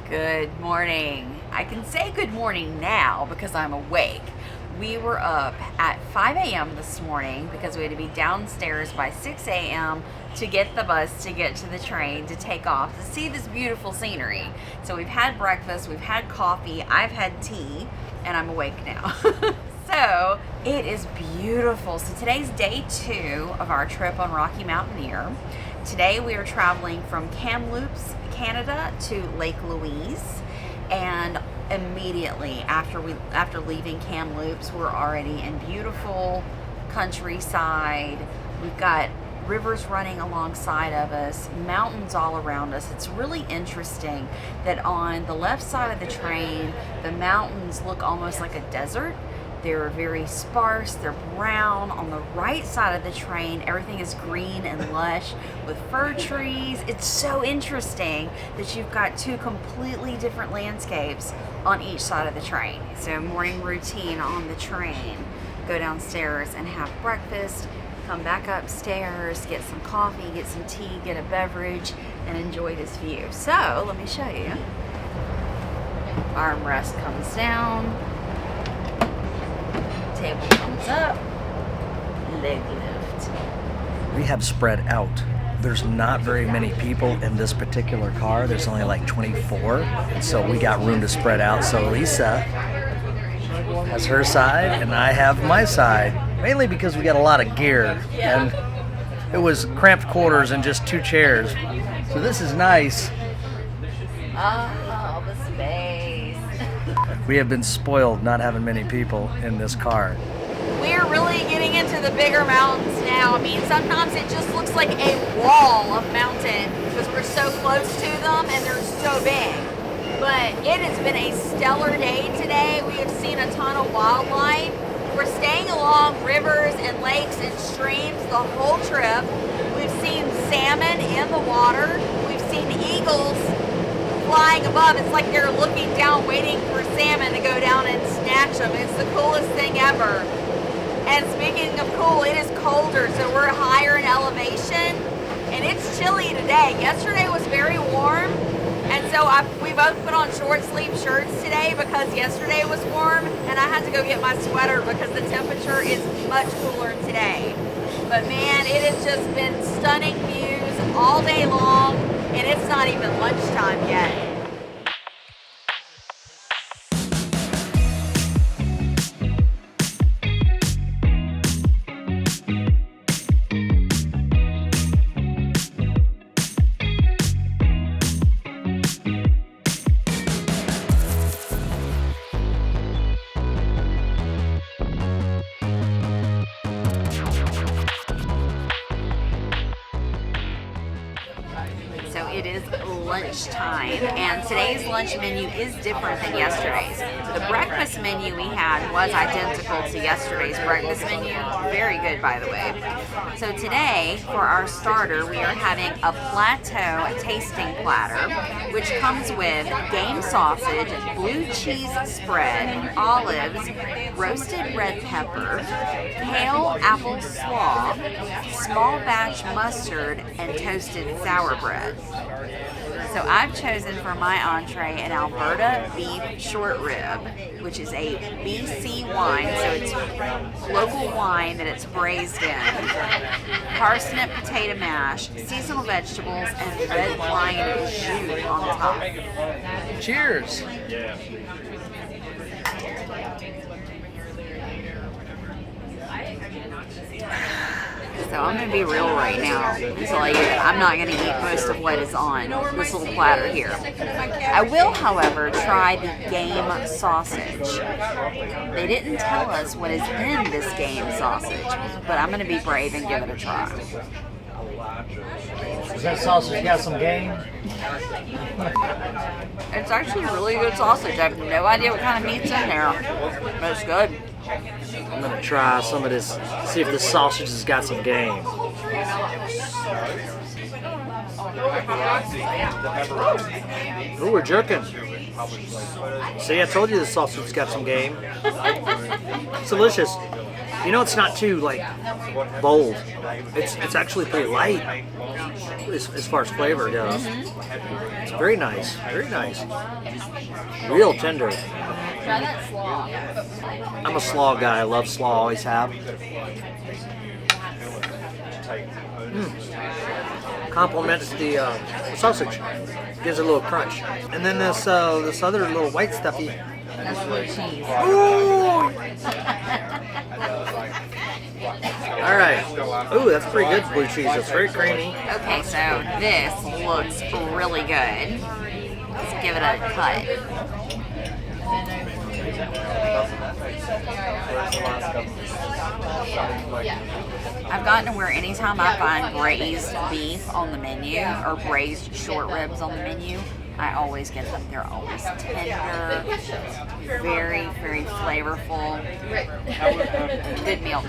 Good morning. I can say good morning now because I'm awake. We were up at 5 a.m. this morning because we had to be downstairs by 6 a.m. to get the bus to get to the train to take off to see this beautiful scenery. So we've had breakfast, we've had coffee, I've had tea, and I'm awake now. So it is beautiful. So today's day 2 of our trip on Rocky Mountaineer. Today we are traveling from Kamloops, Canada to Lake Louise, and immediately after leaving Kamloops, we're already in beautiful countryside. We've got rivers running alongside of us, mountains all around us. It's really interesting that on the left side of the train, the mountains look almost like a desert. They're very sparse, they're brown. On the right side of the train, everything is green and lush with fir trees. It's so interesting that you've got 2 completely different landscapes on each side of the train. So morning routine on the train, go downstairs and have breakfast, come back upstairs, get some coffee, get some tea, get a beverage, and enjoy this view. So let me show you. Armrest comes down. Table comes up, leg lift. We have spread out. There's not very many people in this particular car. There's only like 24, and so we got room to spread out. So Lisa has her side, and I have my side, mainly because we got a lot of gear, and it was cramped quarters and just 2 chairs. So this is nice. Oh, the space. We have been spoiled not having many people in this car. We're really getting into the bigger mountains now. I mean, sometimes it just looks like a wall of mountain because we're so close to them and they're so big. But it has been a stellar day today. We have seen a ton of wildlife. We're staying along rivers and lakes and streams the whole trip. We've seen salmon in the water. We've seen eagles flying above. It's like they're looking down waiting for salmon to go down and snatch them. It's the coolest thing ever. And speaking of cool, it is colder, so we're higher in elevation and it's chilly today. Yesterday was very warm, and so we both put on short sleeve shirts today because yesterday was warm, and I had to go get my sweater because the temperature is much cooler today. But man, it has just been stunning views all day long, and it's not even lunchtime yet. So it is lunchtime, and today's lunch menu is different than yesterday's. The breakfast menu we had was identical to yesterday's breakfast menu. Very good, by the way. So today, for our starter, we are having a plateau tasting platter, which comes with game sausage, blue cheese spread, olives, roasted red pepper, kale apple slaw, small batch mustard, and toasted sour bread. So I've chosen for my entree an Alberta beef short rib, which is a BC wine, so it's local wine that it's braised in, parsnip potato mash, seasonal vegetables, and red wine jus on top. Cheers! So I'm going to be real right now. I'm not going to eat most of what is on this little platter here. I will, however, try the game sausage. They didn't tell us what is in this game sausage, but I'm going to be brave and give it a try. Does that sausage got some game? It's actually really good sausage. I have no idea what kind of meat's in there, but it's good. I'm gonna try some of this, see if the sausage has got some game. Ooh, we're jerking. See, I told you the sausage's got some game. It's delicious. You know, it's not too like bold. It's actually pretty light as far as flavor goes. It's very nice, very nice. Real tender. Try that slaw. I'm a slaw guy. I love slaw. Always have. Complements the sausage. Gives it a little crunch. And then this other little white stuffy. That's blue cheese. Ooh! All right. Ooh, that's pretty good blue cheese. It's very creamy. Okay, so this looks really good. Let's give it a cut. I've gotten to where anytime I find braised beef on the menu or braised short ribs on the menu, I always get them. They're always tender, very, very flavorful. Good meal.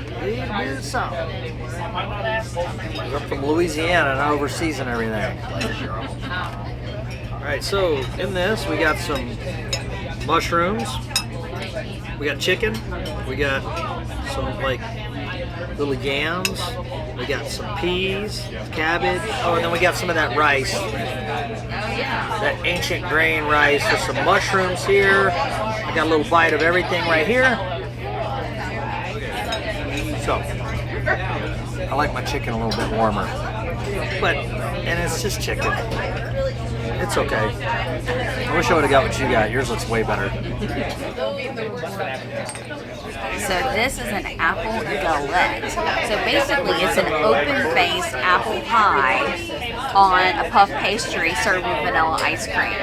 We're from Louisiana and overseas and everything. All right, so in this we got some mushrooms, we got chicken, we got some like little yams, we got some peas, cabbage, oh, and then we got some of that rice, that ancient grain rice with some mushrooms here. I got a little bite of everything right here. So, I like my chicken a little bit warmer, and it's just chicken. It's okay. I wish I would have got what you got. Yours looks way better. So this is an apple galette. So basically it's an open-faced apple pie on a puff pastry served with vanilla ice cream.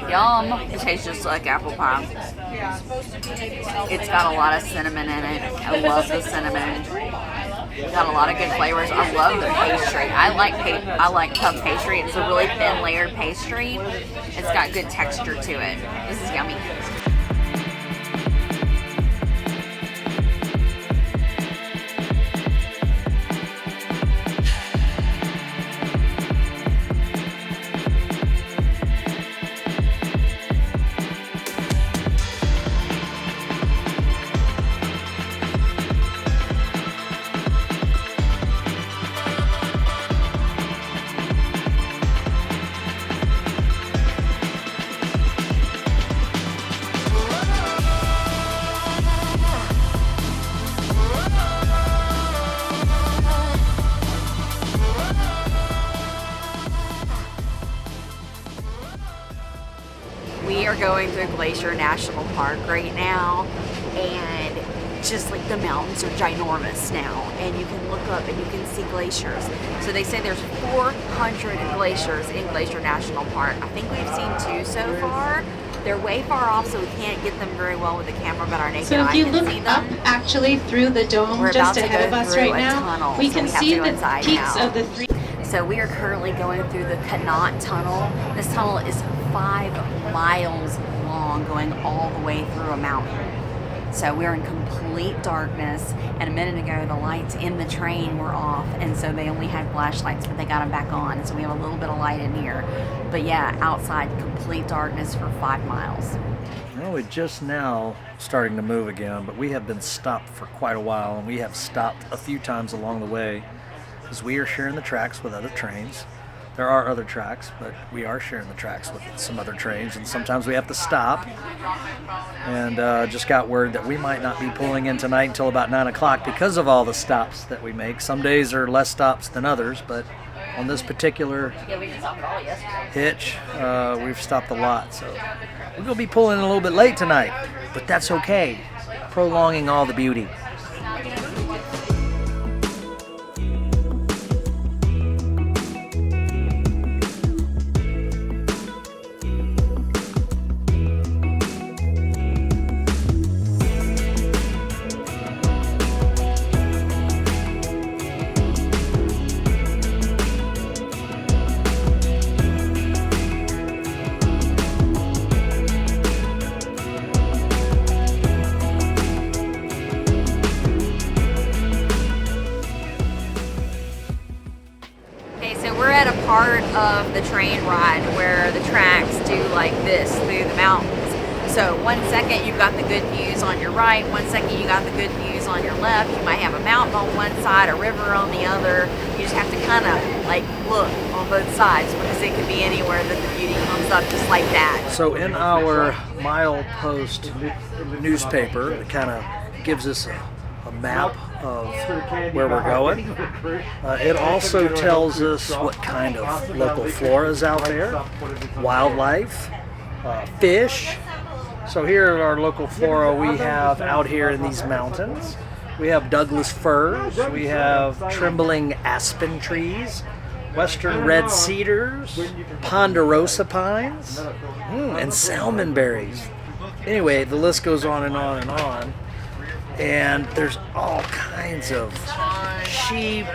Yum. It tastes just like apple pie. It's got a lot of cinnamon in it. I love the cinnamon. Got a lot of good flavors. I love the pastry. I like puff pastry. It's a really thin layered pastry. It's got good texture to it. This is yummy. We are going through Glacier National Park right now, and just like the mountains are ginormous now, and you can look up and you can see glaciers. So they say there's 400 glaciers in Glacier National Park. I think we've seen 2 so far. They're way far off, so we can't get them very well with the camera, but our naked eye can see them. So if you look up actually through the dome just ahead of us right now, we can see the peaks of the 3. So we are currently going through the Kanat Tunnel. This tunnel is 5 miles long, going all the way through a mountain. So we're in complete darkness, and a minute ago the lights in the train were off, and so they only had flashlights, but they got them back on, so we have a little bit of light in here. But yeah, outside complete darkness for 5 miles. Well, we're just now starting to move again, but we have been stopped for quite a while, and we have stopped a few times along the way because we are sharing the tracks with other trains. There are other tracks, but we are sharing the tracks with some other trains, and sometimes we have to stop. And just got word that we might not be pulling in tonight until about 9 o'clock because of all the stops that we make. Some days are less stops than others, but on this particular hitch, we've stopped a lot. So we're going to be pulling in a little bit late tonight, but that's okay. Prolonging all the beauty. of the train ride where the tracks do like this through the mountains. So 1 second you've got the good views on your right, 1 second you got the good views on your left. You might have a mountain on one side, a river on the other. You just have to kind of like look on both sides because it could be anywhere that the beauty comes up just like that. So in our milepost newspaper, it kind of gives us a map of where we're going. It also tells us what kind of local flora is out there, wildlife, fish. So here at our local flora we have out here in these mountains. We have Douglas firs, we have trembling aspen trees, western red cedars, ponderosa pines, and salmon berries. Anyway, the list goes on and on and on. And there's all kinds of sheep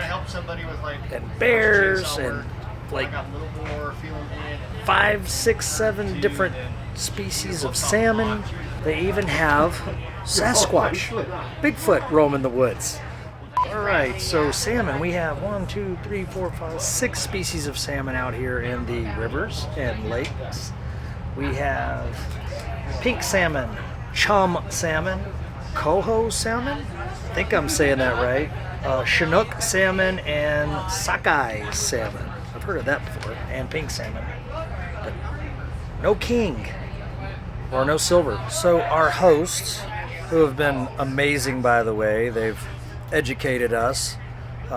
and bears and like 5, 6, 7 different species of salmon. They even have Sasquatch, Bigfoot roaming the woods. Alright, so salmon, we have 1, 2, 3, 4, 5, 6 species of salmon out here in the rivers and lakes. We have pink salmon, chum salmon, coho salmon, I think I'm saying that right, Chinook salmon, and sockeye salmon. I've heard of that before, and pink salmon. But no king or no silver. So our hosts, who have been amazing by the way, they've educated us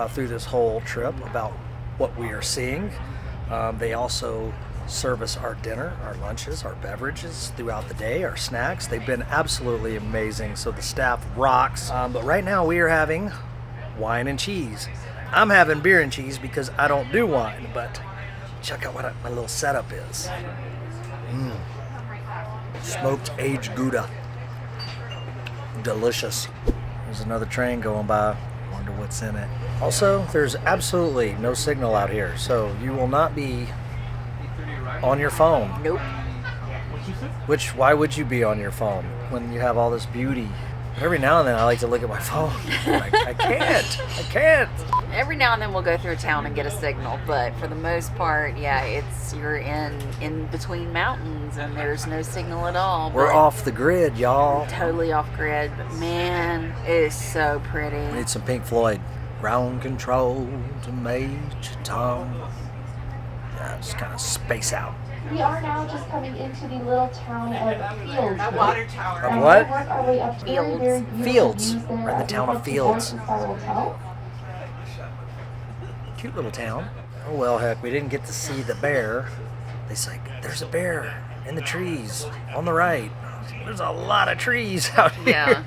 through this whole trip about what we are seeing. They also service our dinner, our lunches, our beverages throughout the day, our snacks. They've been absolutely amazing, so the staff rocks. But right now we are having wine and cheese. I'm having beer and cheese because I don't do wine, but check out what my little setup is. Smoked aged Gouda. Delicious. There's another train going by. Wonder what's in it. Also, there's absolutely no signal out here, so you will not be on your phone. Nope. Why would you be on your phone when you have all this beauty? Every now and then I like to look at my phone. I can't. Every now and then we'll go through a town and get a signal, but for the most part, yeah, you're in between mountains and there's no signal at all. We're off the grid, y'all. Totally off grid, but man, it is so pretty. We need some Pink Floyd. Ground control to Major Tom. Yeah, just kind of space out. We are now just coming into the little town of Fields. That water tower. Of what? Work our way up Fields. Fields. We're in the town of Fields. Hotel. Cute little town. Oh well, heck, we didn't get to see the bear. They say there's a bear in the trees on the right. There's a lot of trees out here. Yeah,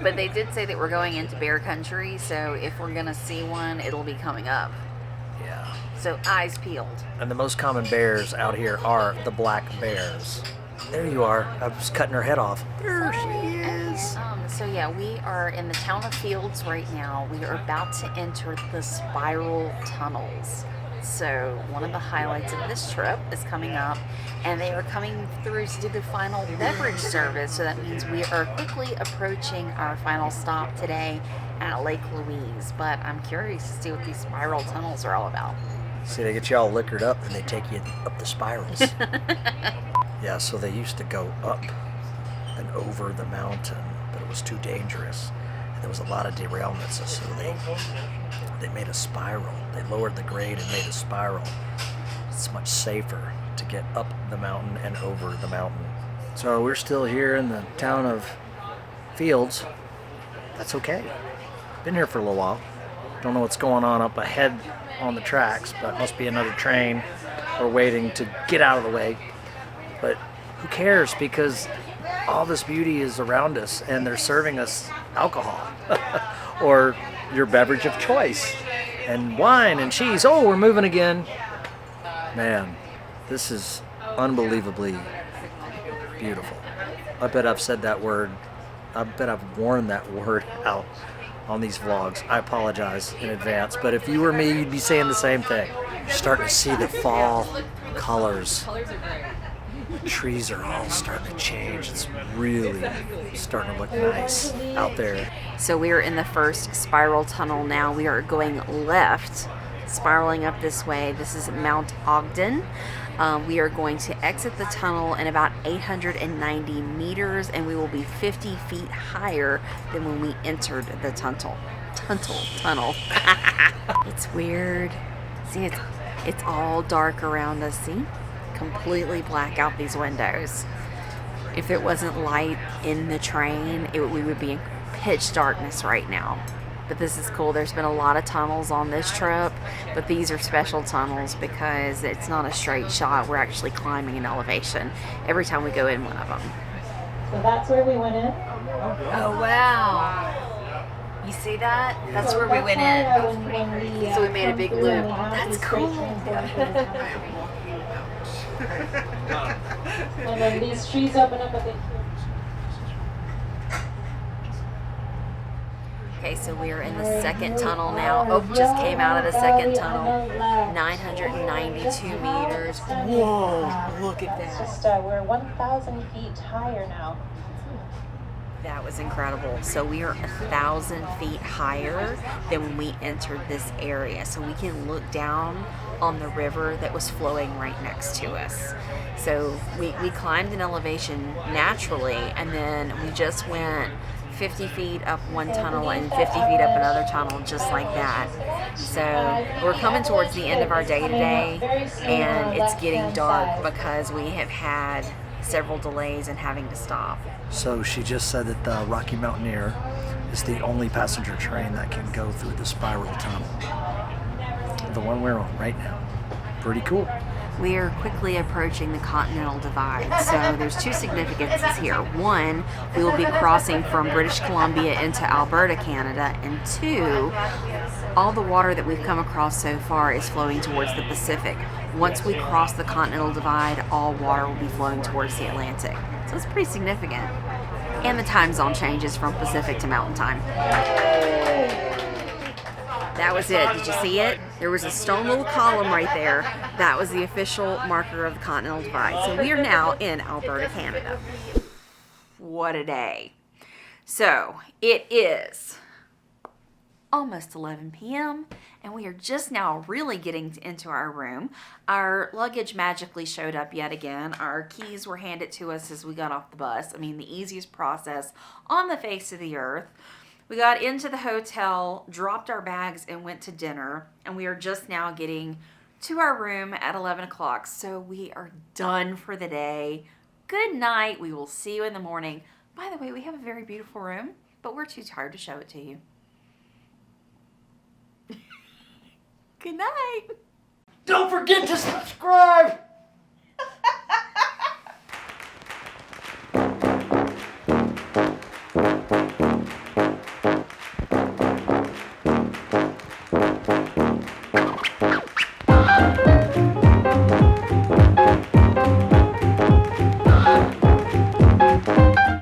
but they did say that we're going into bear country, so if we're gonna see one, it'll be coming up. Yeah. So eyes peeled. And the most common bears out here are the black bears. There you are. I was cutting her head off. There she is. So yeah, we are in the town of Fields right now. We are about to enter the spiral tunnels. So one of the highlights of this trip is coming up, and they are coming through to do the final beverage service. So that means we are quickly approaching our final stop today at Lake Louise. But I'm curious to see what these spiral tunnels are all about. See, they get you all liquored up and they take you up the spirals. Yeah, so they used to go up and over the mountain, but it was too dangerous. And there was a lot of derailments, so they made a spiral. They lowered the grade and made a spiral. It's much safer to get up the mountain and over the mountain. So we're still here in the town of Fields. That's okay. Been here for a little while. Don't know what's going on up ahead on the tracks, but must be another train or waiting to get out of the way. But who cares, because all this beauty is around us and they're serving us alcohol or your beverage of choice and wine and cheese. Oh, we're moving again. Man, this is unbelievably beautiful. I bet I've said that word. I bet I've worn that word out on these vlogs. I apologize in advance, but if you were me, you'd be saying the same thing. You're starting to see the fall colors. Trees are all starting to change. It's really starting to look nice out there. So we are in the first spiral tunnel now. We are going left. spiraling up this way. This is Mount Ogden. We are going to exit the tunnel in about 890 meters, and we will be 50 feet higher than when we entered the tunnel. It's weird. See, it's all dark around us. See? Completely black out these windows. If it wasn't light in the train, we would be in pitch darkness right now. But this is cool. There's been a lot of tunnels on this trip, but these are special tunnels because it's not a straight shot. We're actually climbing an elevation every time we go in one of them. So that's where we went in. Oh, wow. You see that? That's where we went in. So we made a big loop. That's cool. And then these trees open up a bit. Okay, so we are in the second tunnel now. Oh, just came out of the second tunnel. 992 meters. Whoa, look at that. Just, we're 1,000 feet higher now. That was incredible. So we are 1,000 feet higher than when we entered this area. So we can look down on the river that was flowing right next to us. So we climbed an elevation naturally, and then we just went 50 feet up one tunnel and 50 feet up another tunnel, just like that. So we're coming towards the end of our day today, and it's getting dark because we have had several delays and having to stop. So she just said that the Rocky Mountaineer is the only passenger train that can go through the spiral tunnel. The one we're on right now. Pretty cool. We are quickly approaching the Continental Divide, so there's two significances here. One, we will be crossing from British Columbia into Alberta, Canada, and two, all the water that we've come across so far is flowing towards the Pacific. Once we cross the Continental Divide, all water will be flowing towards the Atlantic. So it's pretty significant. And the time zone changes from Pacific to Mountain Time. That was it. Did you see it? There was a stone little column right there. That was the official marker of the Continental Divide. So we are now in Alberta, Canada. What a day. So it is almost 11 p.m. and we are just now really getting into our room. Our luggage magically showed up yet again. Our keys were handed to us as we got off the bus. I mean, the easiest process on the face of the earth. We got into the hotel, dropped our bags, and went to dinner. And we are just now getting to our room at 11 o'clock. So we are done for the day. Good night. We will see you in the morning. By the way, we have a very beautiful room, but we're too tired to show it to you. Good night. Don't forget to subscribe!